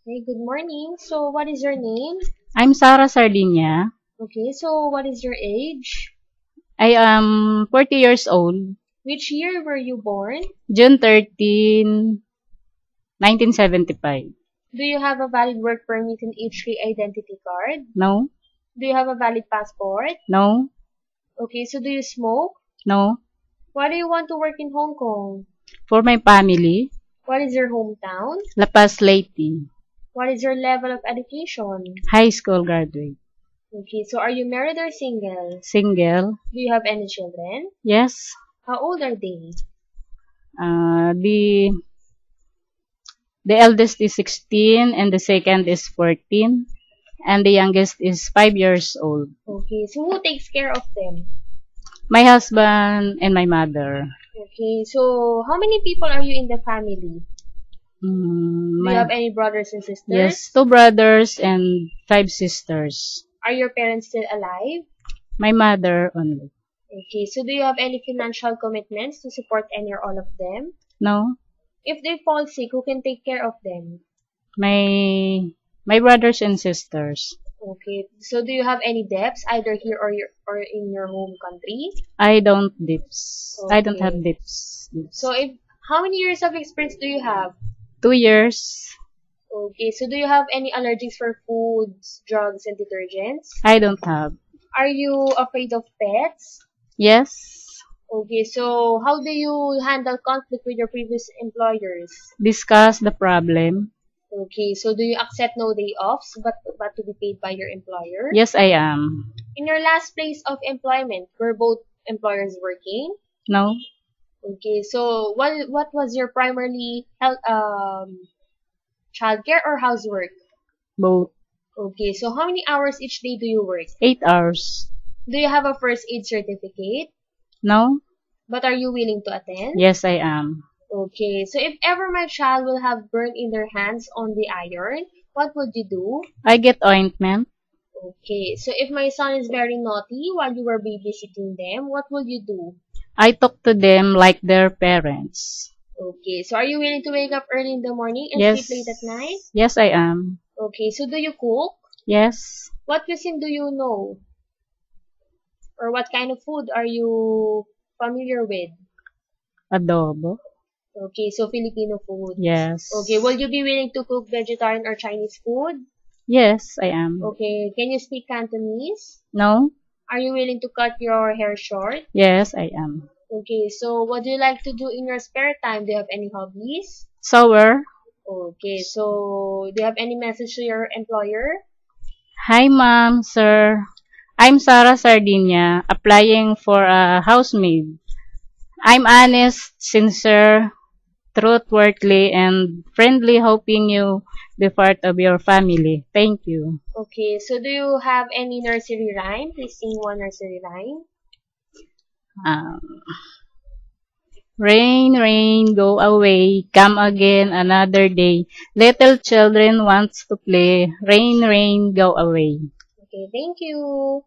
Hey, good morning. So, what is your name? I'm Sarah Sardinia. Okay, so what is your age? I am 40 years old. Which year were you born? June 13, 1975. Do you have a valid work permit and H3 identity card? No, Do you have a valid passport? no, Okay, so do you smoke? no. Why do you want to work in Hong Kong? For my family, What is your hometown? La Paz Leyte, What is your level of education? high school graduate. Okay, so are you married or single? Single, Do you have any children? yes. How old are they? The eldest is 16 and the second is 14 and the youngest is 5 years old. Okay, so who takes care of them? My husband and my mother. Okay, so how many people are you in the family? Do you have My, any brothers and sisters? yes, 2 brothers and 5 sisters. Are your parents still alive? My mother only. Okay, so do you have any financial commitments to support any or all of them? No, If they fall sick, who can take care of them? my brothers and sisters. Okay, so do you have any debts either here or in your home country? I don't dips. I don't Okay. have dips. So if how many years of experience do you have? 2 years. Okay, so do you have any allergies for foods, drugs, and detergents? I don't have. Are you afraid of pets? Yes. Okay, so how do you handle conflict with your previous employers? Discuss the problem. Okay, so do you accept no day offs but to be paid by your employer? Yes, I am. In your last place of employment, were both employers working? No. Okay, so what was your primarily health childcare or housework? Both. Okay, so how many hours each day do you work? 8 hours. Do you have a first aid certificate? No. But are you willing to attend? Yes, I am. Okay, so if ever my child will have burn in their hands on the iron, what would you do? I get ointment. Okay, so if my son is very naughty while you were babysitting them, what will you do? I talk to them like their parents. Okay, so are you willing to wake up early in the morning and Yes. sleep late at night? Yes, I am. Okay, so do you cook? Yes. What cuisine do you know? Or what kind of food are you familiar with? Adobo. Okay, so Filipino food. Yes. Okay, will you be willing to cook vegetarian or Chinese food? Yes, I am. Okay, can you speak Cantonese? No. Are you willing to cut your hair short? Yes, I am. Okay, so what do you like to do in your spare time? Do you have any hobbies? Sour. Okay, so do you have any message to your employer? Hi, ma'am, sir. I'm Sarah Sardinia, applying for a housemaid. I'm honest, sincere, truthworthy, and friendly, hoping you be part of your family. Thank you. Okay, so do you have any nursery rhyme? Please sing one nursery rhyme. Um, Rain, rain, go away, come again another day. Little children wants to play. Rain, rain, go away. Okay, thank you.